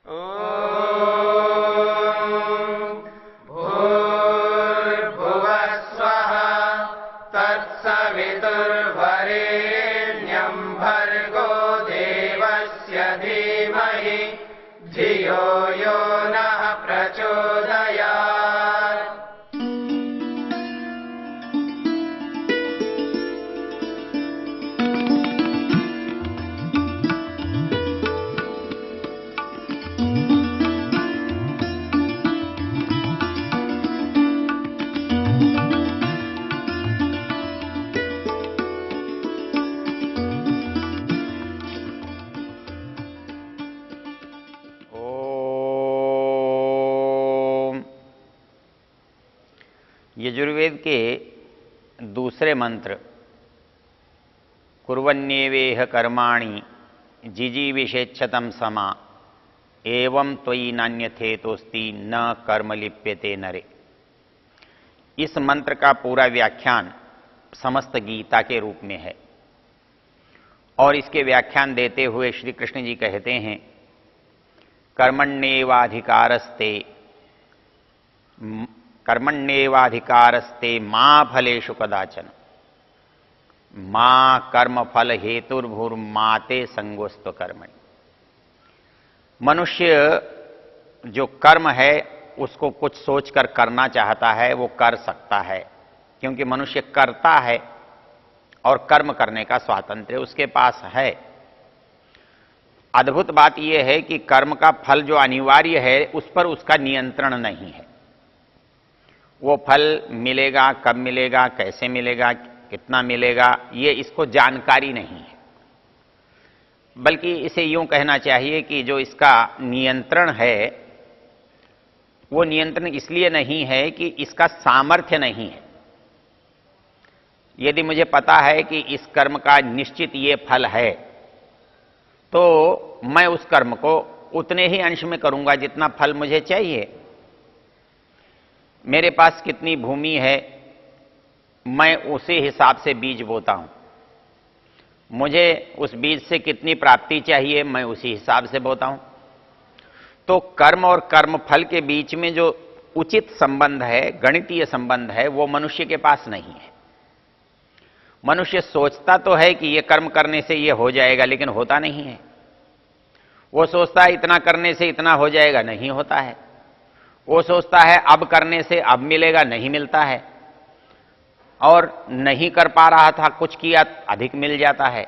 भूर्भुवः स्वः तत्सवितुर्वरेण्यं भर्गो देवस्य धीमहि धियो यो नः प्रचोदयात्। यजुर्वेद के दूसरे मंत्र कुर्वन्येवेह कर्माणि जिजीविषेच्छतं समा एवं त्वयि नान्यथेतोस्ति न कर्म लिप्यते नरे। इस मंत्र का पूरा व्याख्यान समस्त गीता के रूप में है और इसके व्याख्यान देते हुए श्री कृष्ण जी कहते हैं कर्मण्येवाधिकारस्ते मां फलेषु कदाचन मां कर्म फल हेतुर्भूर्माते संगोस्तु कर्मणि। मनुष्य जो कर्म है उसको कुछ सोचकर करना चाहता है वो कर सकता है, क्योंकि मनुष्य करता है और कर्म करने का स्वातंत्र्य उसके पास है। अद्भुत बात यह है कि कर्म का फल जो अनिवार्य है उस पर उसका नियंत्रण नहीं है। वो फल मिलेगा, कब मिलेगा, कैसे मिलेगा, कितना मिलेगा, ये इसको जानकारी नहीं है। बल्कि इसे यूं कहना चाहिए कि जो इसका नियंत्रण है वो नियंत्रण इसलिए नहीं है कि इसका सामर्थ्य नहीं है। यदि मुझे पता है कि इस कर्म का निश्चित ये फल है तो मैं उस कर्म को उतने ही अंश में करूंगा जितना फल मुझे चाहिए। मेरे पास कितनी भूमि है मैं उसी हिसाब से बीज बोता हूं, मुझे उस बीज से कितनी प्राप्ति चाहिए मैं उसी हिसाब से बोता हूं। तो कर्म और कर्म फल के बीच में जो उचित संबंध है, गणितीय संबंध है, वो मनुष्य के पास नहीं है। मनुष्य सोचता तो है कि ये कर्म करने से ये हो जाएगा, लेकिन होता नहीं है। वो सोचता है इतना करने से इतना हो जाएगा, नहीं होता है। वो सोचता है अब करने से अब मिलेगा, नहीं मिलता है। और नहीं कर पा रहा था, कुछ किया अधिक मिल जाता है।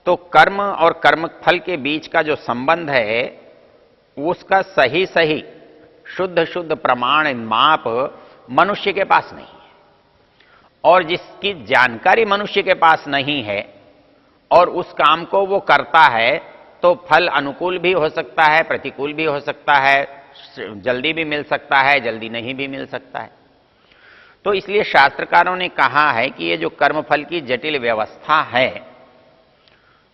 तो कर्म और कर्म फल के बीच का जो संबंध है उसका सही सही शुद्ध शुद्ध प्रमाण माप मनुष्य के पास नहीं है। और जिसकी जानकारी मनुष्य के पास नहीं है और उस काम को वो करता है तो फल अनुकूल भी हो सकता है, प्रतिकूल भी हो सकता है, जल्दी भी मिल सकता है, जल्दी नहीं भी मिल सकता है। तो इसलिए शास्त्रकारों ने कहा है कि ये जो कर्मफल की जटिल व्यवस्था है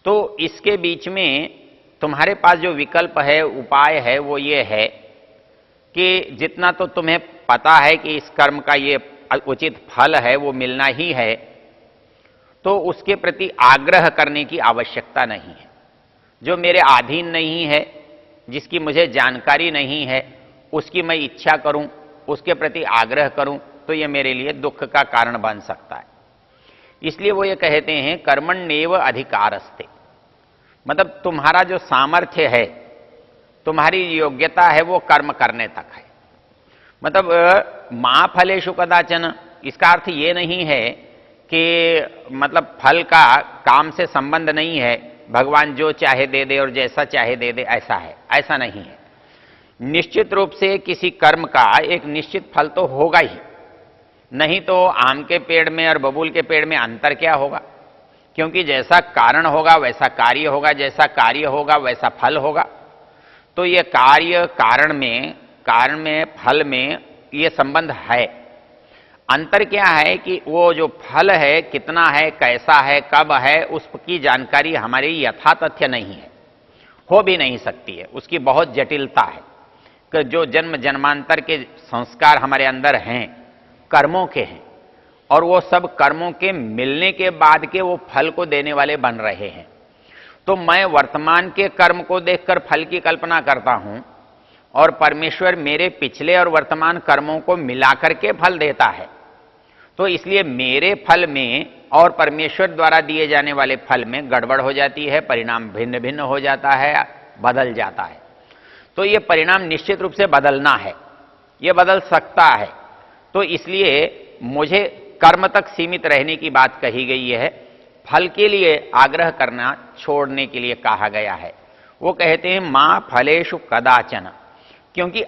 तो इसके बीच में तुम्हारे पास जो विकल्प है, उपाय है, वो ये है कि जितना तो तुम्हें पता है कि इस कर्म का ये उचित फल है वो मिलना ही है, तो उसके प्रति आग्रह करने की आवश्यकता नहीं है। जो मेरे अधीन नहीं है, जिसकी मुझे जानकारी नहीं है, उसकी मैं इच्छा करूं, उसके प्रति आग्रह करूं, तो यह मेरे लिए दुख का कारण बन सकता है। इसलिए वो ये कहते हैं कर्मण्येव अधिकारस्ते, मतलब तुम्हारा जो सामर्थ्य है, तुम्हारी योग्यता है वो कर्म करने तक है। मतलब मां फलेषु कदाचन, इसका अर्थ ये नहीं है कि मतलब फल का काम से संबंध नहीं है, भगवान जो चाहे दे दे और जैसा चाहे दे दे, ऐसा है, ऐसा नहीं है। निश्चित रूप से किसी कर्म का एक निश्चित फल तो होगा ही, नहीं तो आम के पेड़ में और बबूल के पेड़ में अंतर क्या होगा? क्योंकि जैसा कारण होगा वैसा कार्य होगा, जैसा कार्य होगा वैसा फल होगा। तो ये कार्य कारण में फल में ये संबंध है। अंतर क्या है कि वो जो फल है कितना है, कैसा है, कब है, उसकी जानकारी हमारी यथातथ्य नहीं है, हो भी नहीं सकती है। उसकी बहुत जटिलता है कि जो जन्म जन्मांतर के संस्कार हमारे अंदर हैं, कर्मों के हैं, और वो सब कर्मों के मिलने के बाद के वो फल को देने वाले बन रहे हैं। तो मैं वर्तमान के कर्म को देखकर फल की कल्पना करता हूं और परमेश्वर मेरे पिछले और वर्तमान कर्मों को मिलाकर के फल देता है। तो इसलिए मेरे फल में और परमेश्वर द्वारा दिए जाने वाले फल में गड़बड़ हो जाती है, परिणाम भिन्न भिन्न हो जाता है, बदल जाता है। तो ये परिणाम निश्चित रूप से बदलना है, ये बदल सकता है। तो इसलिए मुझे कर्म तक सीमित रहने की बात कही गई है, फल के लिए आग्रह करना छोड़ने के लिए कहा गया है। वो कहते हैं मां फलेषु कदाचन, क्योंकि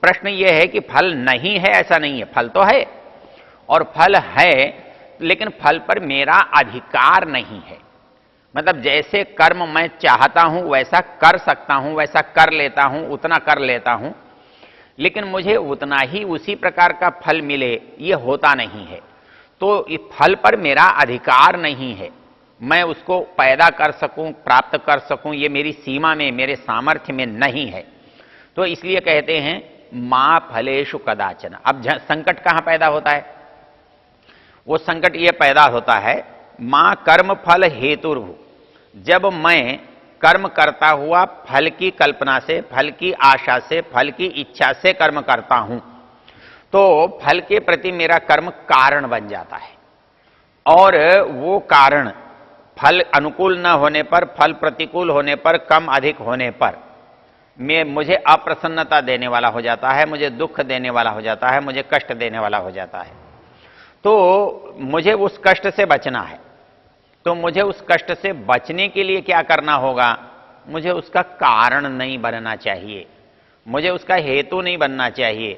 प्रश्न यह है कि फल नहीं है ऐसा नहीं है, फल तो है और फल है, लेकिन फल पर मेरा अधिकार नहीं है। मतलब जैसे कर्म मैं चाहता हूं वैसा कर सकता हूं, वैसा कर लेता हूं, उतना कर लेता हूं, लेकिन मुझे उतना ही उसी प्रकार का फल मिले ये होता नहीं है। तो इस फल पर मेरा अधिकार नहीं है, मैं उसको पैदा कर सकूं, प्राप्त कर सकूं, ये मेरी सीमा में, मेरे सामर्थ्य में नहीं है। तो इसलिए कहते हैं मां फलेषु कदाचन। अब संकट कहां पैदा होता है? वो संकट ये पैदा होता है मां कर्म फल हेतुर्भु, जब मैं कर्म करता हुआ फल की कल्पना से, फल की आशा से, फल की इच्छा से कर्म करता हूं, तो फल के प्रति मेरा कर्म कारण बन जाता है। और वो कारण फल अनुकूल न होने पर, फल प्रतिकूल होने पर, कम अधिक होने पर मुझे अप्रसन्नता देने वाला हो जाता है, मुझे दुख देने वाला हो जाता है, मुझे कष्ट देने वाला हो जाता है। तो मुझे उस कष्ट से बचना है। तो मुझे उस कष्ट से बचने के लिए क्या करना होगा? मुझे उसका कारण नहीं बनना चाहिए, मुझे उसका हेतु नहीं बनना चाहिए।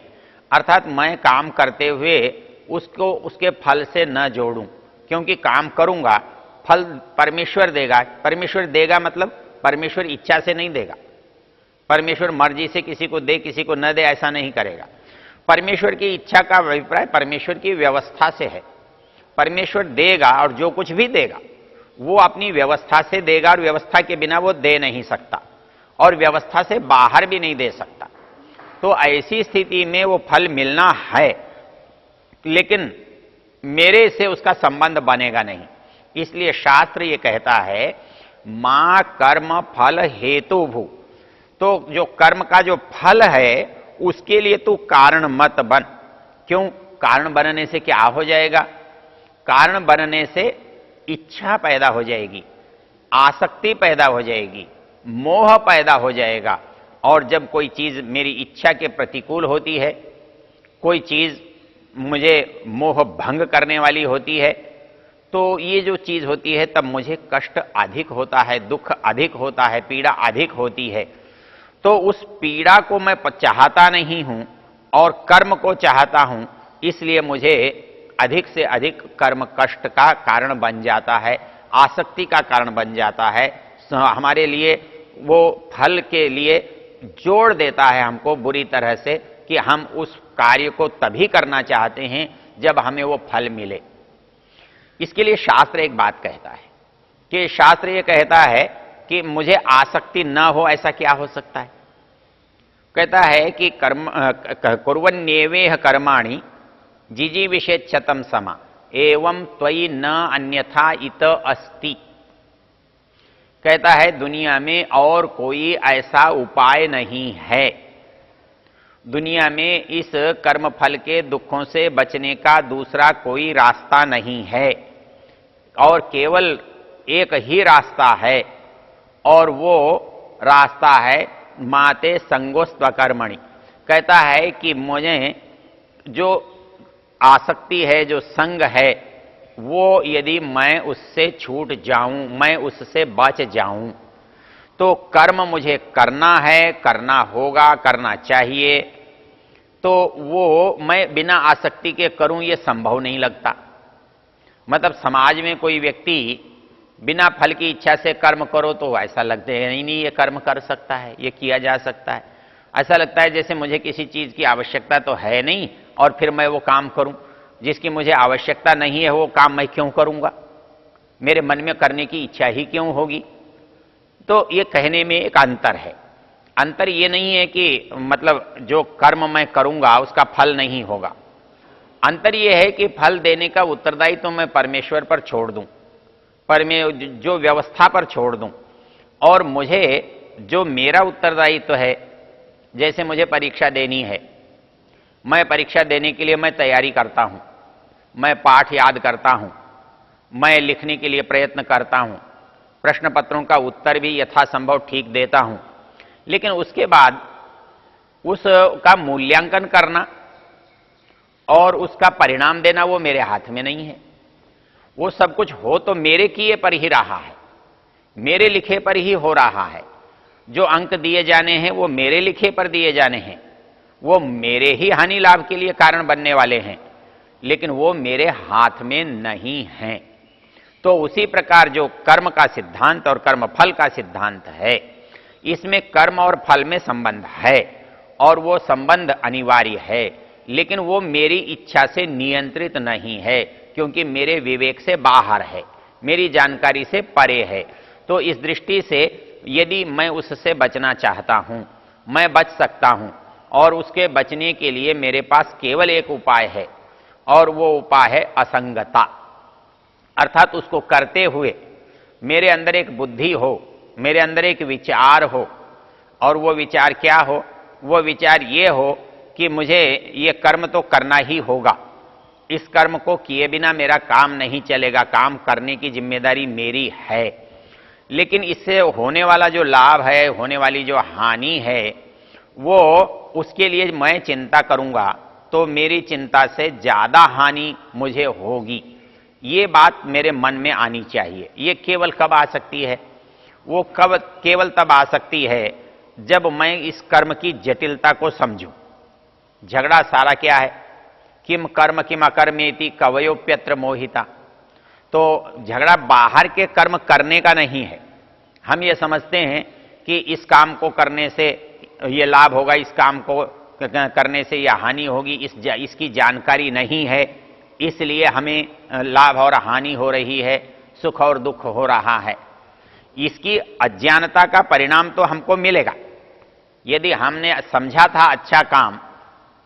अर्थात मैं काम करते हुए उसको उसके फल से न जोड़ूं, क्योंकि काम करूंगा फल परमेश्वर देगा। परमेश्वर देगा मतलब परमेश्वर इच्छा से नहीं देगा, परमेश्वर मर्जी से किसी को दे किसी को न दे ऐसा नहीं करेगा। परमेश्वर की इच्छा का अभिप्राय परमेश्वर की व्यवस्था से है। परमेश्वर देगा और जो कुछ भी देगा वो अपनी व्यवस्था से देगा, और व्यवस्था के बिना वो दे नहीं सकता और व्यवस्था से बाहर भी नहीं दे सकता। तो ऐसी स्थिति में वो फल मिलना है, लेकिन मेरे से उसका संबंध बनेगा नहीं। इसलिए शास्त्र ये कहता है मां कर्म फल हेतु भू, तो जो कर्म का जो फल है उसके लिए तू कारण मत बन। क्यों? कारण बनने से क्या हो जाएगा? कारण बनने से इच्छा पैदा हो जाएगी, आसक्ति पैदा हो जाएगी, मोह पैदा हो जाएगा। और जब कोई चीज मेरी इच्छा के प्रतिकूल होती है, कोई चीज मुझे मोह भंग करने वाली होती है, तो ये जो चीज होती है तब मुझे कष्ट अधिक होता है, दुख अधिक होता है, पीड़ा अधिक होती है। तो उस पीड़ा को मैं चाहता नहीं हूं और कर्म को चाहता हूं, इसलिए मुझे अधिक से अधिक कर्म कष्ट का कारण बन जाता है, आसक्ति का कारण बन जाता है। हमारे लिए वो फल के लिए जोड़ देता है हमको बुरी तरह से कि हम उस कार्य को तभी करना चाहते हैं जब हमें वो फल मिले। इसके लिए शास्त्र एक बात कहता है कि शास्त्र ये कहता है कि मुझे आसक्ति न हो, ऐसा क्या हो सकता है? कहता है कि कर्म कुर्वन्येवेह कर्माणि जिजीविषेच्छतं समा एवं त्वयि न अन्यथा इत अस्ति। कहता है दुनिया में और कोई ऐसा उपाय नहीं है, दुनिया में इस कर्म फल के दुखों से बचने का दूसरा कोई रास्ता नहीं है, और केवल एक ही रास्ता है, और वो रास्ता है माते संगोस्त्वकर्मणि। कहता है कि मुझे जो आसक्ति है, जो संग है, वो यदि मैं उससे छूट जाऊं, मैं उससे बच जाऊं, तो कर्म मुझे करना है, करना होगा, करना चाहिए। तो वो मैं बिना आसक्ति के करूं ये संभव नहीं लगता। मतलब समाज में कोई व्यक्ति बिना फल की इच्छा से कर्म करो तो ऐसा लगता है नहीं ये कर्म कर सकता है, ये किया जा सकता है। ऐसा लगता है जैसे मुझे किसी चीज की आवश्यकता तो है नहीं और फिर मैं वो काम करूं जिसकी मुझे आवश्यकता नहीं है, वो काम मैं क्यों करूंगा, मेरे मन में करने की इच्छा ही क्यों होगी। तो ये कहने में एक अंतर है। अंतर ये नहीं है कि मतलब जो कर्म मैं करूंगा उसका फल नहीं होगा। अंतर ये है कि फल देने का उत्तरदायित्व तो मैं परमेश्वर पर छोड़ दूं, पर मैं जो व्यवस्था पर छोड़ दूं। और मुझे जो मेरा उत्तरदायित्व है, जैसे मुझे परीक्षा देनी है, मैं परीक्षा देने के लिए मैं तैयारी करता हूं, मैं पाठ याद करता हूं, मैं लिखने के लिए प्रयत्न करता हूं, प्रश्न पत्रों का उत्तर भी यथासंभव ठीक देता हूं, लेकिन उसके बाद उसका मूल्यांकन करना और उसका परिणाम देना वो मेरे हाथ में नहीं है। वो सब कुछ हो तो मेरे किए पर ही रहा है, मेरे लिखे पर ही हो रहा है। जो अंक दिए जाने हैं वो मेरे लिखे पर दिए जाने हैं, वो मेरे ही हानि लाभ के लिए कारण बनने वाले हैं, लेकिन वो मेरे हाथ में नहीं हैं। तो उसी प्रकार जो कर्म का सिद्धांत और कर्म फल का सिद्धांत है, इसमें कर्म और फल में संबंध है और वो संबंध अनिवार्य है, लेकिन वो मेरी इच्छा से नियंत्रित नहीं है, क्योंकि मेरे विवेक से बाहर है, मेरी जानकारी से परे है। तो इस दृष्टि से यदि मैं उससे बचना चाहता हूं, मैं बच सकता हूं, और उसके बचने के लिए मेरे पास केवल एक उपाय है, और वो उपाय है असंगता। अर्थात उसको करते हुए मेरे अंदर एक बुद्धि हो, मेरे अंदर एक विचार हो, और वो विचार क्या हो? वो विचार ये हो कि मुझे ये कर्म तो करना ही होगा, इस कर्म को किए बिना मेरा काम नहीं चलेगा, काम करने की जिम्मेदारी मेरी है। लेकिन इससे होने वाला जो लाभ है, होने वाली जो हानि है, वो उसके लिए मैं चिंता करूंगा तो मेरी चिंता से ज्यादा हानि मुझे होगी। ये बात मेरे मन में आनी चाहिए। ये केवल कब आ सकती है? वो कब केवल तब आ सकती है जब मैं इस कर्म की जटिलता को समझूं। झगड़ा सारा क्या है? किम कर्म किम अकर्मेति कवयोप्यत्र मोहिता। तो झगड़ा बाहर के कर्म करने का नहीं है। हम ये समझते हैं कि इस काम को करने से ये लाभ होगा, इस काम को करने से यह हानि होगी, इसकी जानकारी नहीं है, इसलिए हमें लाभ और हानि हो रही है, सुख और दुख हो रहा है। इसकी अज्ञानता का परिणाम तो हमको मिलेगा। यदि हमने समझा था अच्छा काम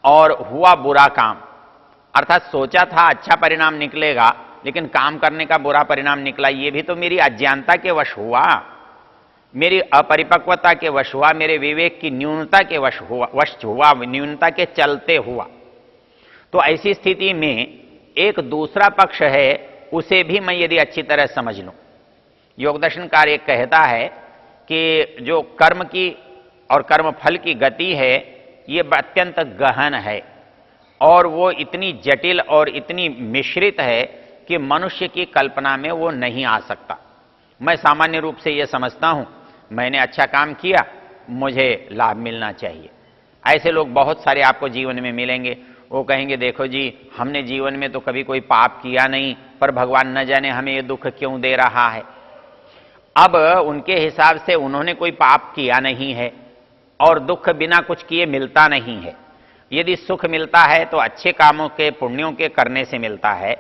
और हुआ बुरा काम, अर्थात सोचा था अच्छा परिणाम निकलेगा लेकिन काम करने का बुरा परिणाम निकला, ये भी तो मेरी अज्ञानता के वश हुआ, मेरी अपरिपक्वता के वश हुआ, मेरे विवेक की न्यूनता के वश हुआ, न्यूनता के चलते हुआ। तो ऐसी स्थिति में एक दूसरा पक्ष है, उसे भी मैं यदि अच्छी तरह समझ लूं। योगदर्शन कार्य कहता है कि जो कर्म की और कर्म फल की गति है, ये अत्यंत गहन है और वो इतनी जटिल और इतनी मिश्रित है कि मनुष्य की कल्पना में वो नहीं आ सकता। मैं सामान्य रूप से ये समझता हूं, मैंने अच्छा काम किया, मुझे लाभ मिलना चाहिए। ऐसे लोग बहुत सारे आपको जीवन में मिलेंगे। वो कहेंगे देखो जी, हमने जीवन में तो कभी कोई पाप किया नहीं, पर भगवान न जाने हमें ये दुख क्यों दे रहा है। अब उनके हिसाब से उन्होंने कोई पाप किया नहीं है और दुख बिना कुछ किए मिलता नहीं है। यदि सुख मिलता है तो अच्छे कामों के, पुण्यों के करने से मिलता है।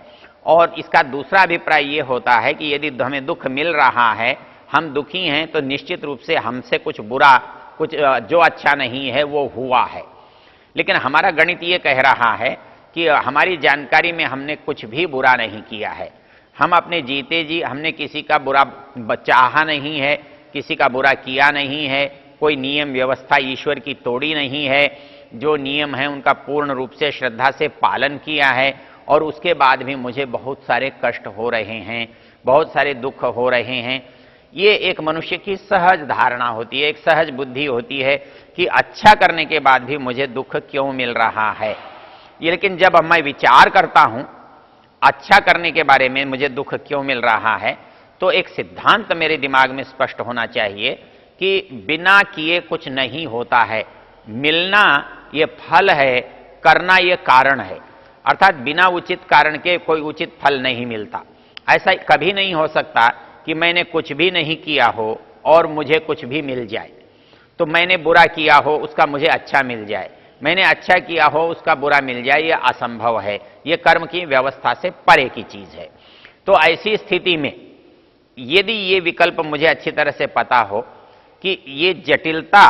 और इसका दूसरा अभिप्राय ये होता है कि यदि हमें दुख मिल रहा है, हम दुखी हैं, तो निश्चित रूप से हमसे कुछ बुरा, कुछ जो अच्छा नहीं है वो हुआ है। लेकिन हमारा गणित ये कह रहा है कि हमारी जानकारी में हमने कुछ भी बुरा नहीं किया है। हम अपने जीते जी हमने किसी का बुरा चाहा नहीं है, किसी का बुरा किया नहीं है, कोई नियम व्यवस्था ईश्वर की तोड़ी नहीं है। जो नियम है उनका पूर्ण रूप से श्रद्धा से पालन किया है, और उसके बाद भी मुझे बहुत सारे कष्ट हो रहे हैं, बहुत सारे दुख हो रहे हैं। ये एक मनुष्य की सहज धारणा होती है, एक सहज बुद्धि होती है कि अच्छा करने के बाद भी मुझे दुख क्यों मिल रहा है। लेकिन जब मैं विचार करता हूं अच्छा करने के बारे में मुझे दुख क्यों मिल रहा है, तो एक सिद्धांत मेरे दिमाग में स्पष्ट होना चाहिए कि बिना किए कुछ नहीं होता है। मिलना ये फल है, करना ये कारण है। अर्थात बिना उचित कारण के कोई उचित फल नहीं मिलता। ऐसा कभी नहीं हो सकता कि मैंने कुछ भी नहीं किया हो और मुझे कुछ भी मिल जाए। तो मैंने बुरा किया हो, उसका मुझे अच्छा मिल जाए, मैंने अच्छा किया हो, उसका बुरा मिल जाए, यह असंभव है। यह कर्म की व्यवस्था से परे की चीज है। तो ऐसी स्थिति में यदि ये विकल्प मुझे अच्छी तरह से पता हो कि ये जटिलता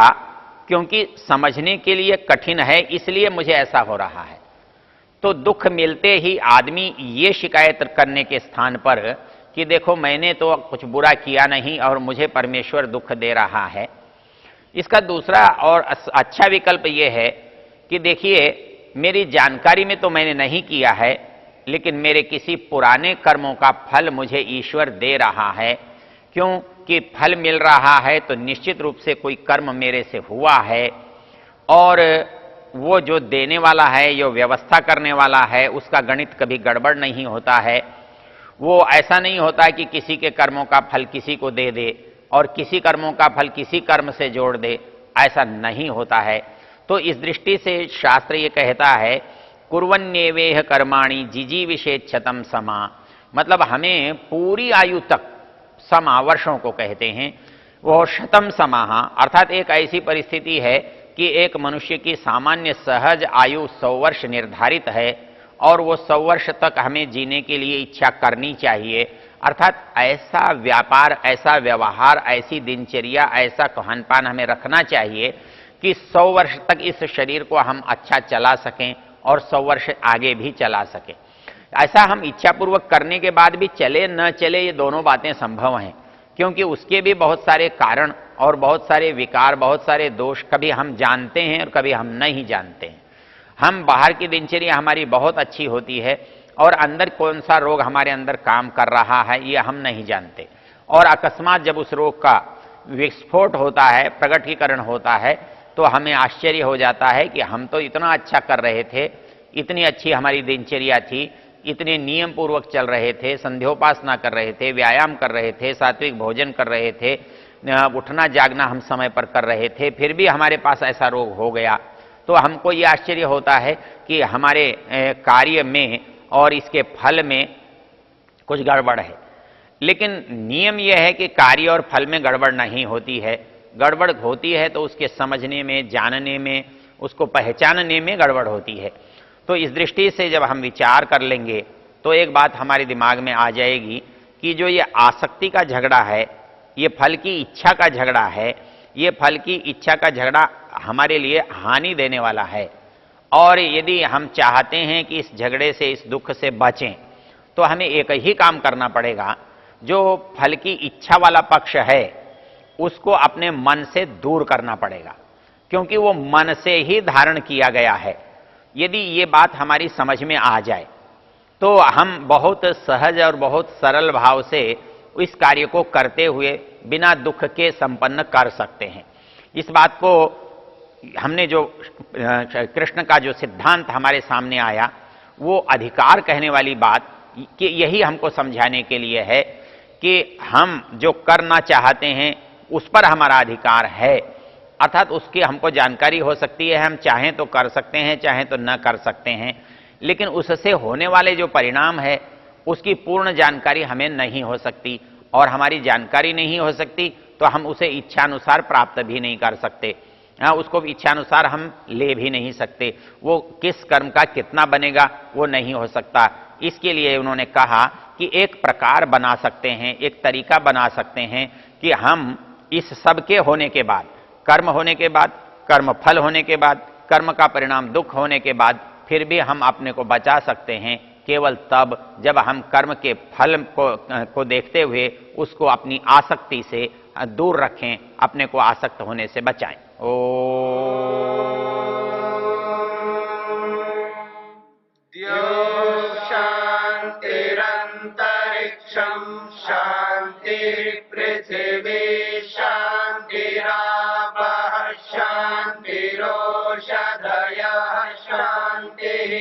क्योंकि समझने के लिए कठिन है, इसलिए मुझे ऐसा हो रहा है, तो दुख मिलते ही आदमी ये शिकायत करने के स्थान पर कि देखो मैंने तो कुछ बुरा किया नहीं और मुझे परमेश्वर दुख दे रहा है। इसका दूसरा और अच्छा विकल्प यह है कि देखिए मेरी जानकारी में तो मैंने नहीं किया है, लेकिन मेरे किसी पुराने कर्मों का फल मुझे ईश्वर दे रहा है। क्योंकि फल मिल रहा है तो निश्चित रूप से कोई कर्म मेरे से हुआ है, और वो जो देने वाला है, जो व्यवस्था करने वाला है, उसका गणित कभी गड़बड़ नहीं होता है। वो ऐसा नहीं होता कि किसी के कर्मों का फल किसी को दे दे और किसी कर्मों का फल किसी कर्म से जोड़ दे, ऐसा नहीं होता है। तो इस दृष्टि से शास्त्र ये कहता है कुर्वन्येवेह कर्माणि जिजीविषेच्छतम समा, मतलब हमें पूरी आयु तक, समा वर्षों को कहते हैं, वो शतम समाह अर्थात एक ऐसी परिस्थिति है कि एक मनुष्य की सामान्य सहज आयु 100 वर्ष निर्धारित है और वो 100 वर्ष तक हमें जीने के लिए इच्छा करनी चाहिए। अर्थात ऐसा व्यापार, ऐसा व्यवहार, ऐसी दिनचर्या, ऐसा खान पान हमें रखना चाहिए कि 100 वर्ष तक इस शरीर को हम अच्छा चला सकें और 100 वर्ष आगे भी चला सकें। ऐसा हम इच्छापूर्वक करने के बाद भी चले न चले, ये दोनों बातें संभव हैं, क्योंकि उसके भी बहुत सारे कारण और बहुत सारे विकार, बहुत सारे दोष कभी हम जानते हैं और कभी हम नहीं जानते हैं। हम बाहर की दिनचर्या हमारी बहुत अच्छी होती है और अंदर कौन सा रोग हमारे अंदर काम कर रहा है ये हम नहीं जानते, और अकस्मात जब उस रोग का विस्फोट होता है, प्रकटीकरण होता है, तो हमें आश्चर्य हो जाता है कि हम तो इतना अच्छा कर रहे थे, इतनी अच्छी हमारी दिनचर्या थी, इतने नियम पूर्वक चल रहे थे, संध्योपासना कर रहे थे, व्यायाम कर रहे थे, सात्विक भोजन कर रहे थे, उठना जागना हम समय पर कर रहे थे, फिर भी हमारे पास ऐसा रोग हो गया। तो हमको ये आश्चर्य होता है कि हमारे कार्य में और इसके फल में कुछ गड़बड़ है। लेकिन नियम यह है कि कार्य और फल में गड़बड़ नहीं होती है। गड़बड़ होती है तो उसके समझने में, जानने में, उसको पहचानने में गड़बड़ होती है। तो इस दृष्टि से जब हम विचार कर लेंगे तो एक बात हमारे दिमाग में आ जाएगी कि जो ये आसक्ति का झगड़ा है, ये फल की इच्छा का झगड़ा है, ये फल की इच्छा का झगड़ा हमारे लिए हानि देने वाला है। और यदि हम चाहते हैं कि इस झगड़े से, इस दुख से बचें, तो हमें एक ही काम करना पड़ेगा, जो फल की इच्छा वाला पक्ष है उसको अपने मन से दूर करना पड़ेगा, क्योंकि वो मन से ही धारण किया गया है। यदि ये बात हमारी समझ में आ जाए तो हम बहुत सहज और बहुत सरल भाव से इस कार्य को करते हुए बिना दुख के संपन्न कर सकते हैं। इस बात को हमने जो कृष्ण का जो सिद्धांत हमारे सामने आया, वो अधिकार कहने वाली बात कि यही हमको समझाने के लिए है कि हम जो करना चाहते हैं उस पर हमारा अधिकार है। अर्थात उसकी हमको जानकारी हो सकती है, हम चाहें तो कर सकते हैं, चाहें तो न कर सकते हैं, लेकिन उससे होने वाले जो परिणाम है उसकी पूर्ण जानकारी हमें नहीं हो सकती, और हमारी जानकारी नहीं हो सकती तो हम उसे इच्छानुसार प्राप्त भी नहीं कर सकते। उसको इच्छानुसार हम ले भी नहीं सकते। वो किस कर्म का कितना बनेगा वो नहीं हो सकता। इसके लिए उन्होंने कहा कि एक प्रकार बना सकते हैं, एक तरीका बना सकते हैं कि हम इस सब के होने के बाद, कर्म होने के बाद, कर्म फल होने के बाद, कर्म का परिणाम दुख होने के बाद, फिर भी हम अपने को बचा सकते हैं केवल तब जब हम कर्म के फल को देखते हुए उसको अपनी आसक्ति से दूर रखें, अपने को आसक्त होने से बचाएं। शांतिरंतरिक्षं शांति पृथिवी शांतिरापः शांतिरोषधयः शांतिः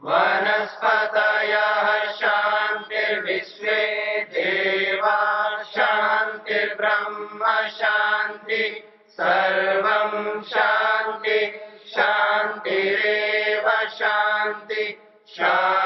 वनस्पतयः शांतिर्विश्वे देवा शांतिर्ब्रह्म शांति सर्वं शांति शांतिरेव शांति शांति।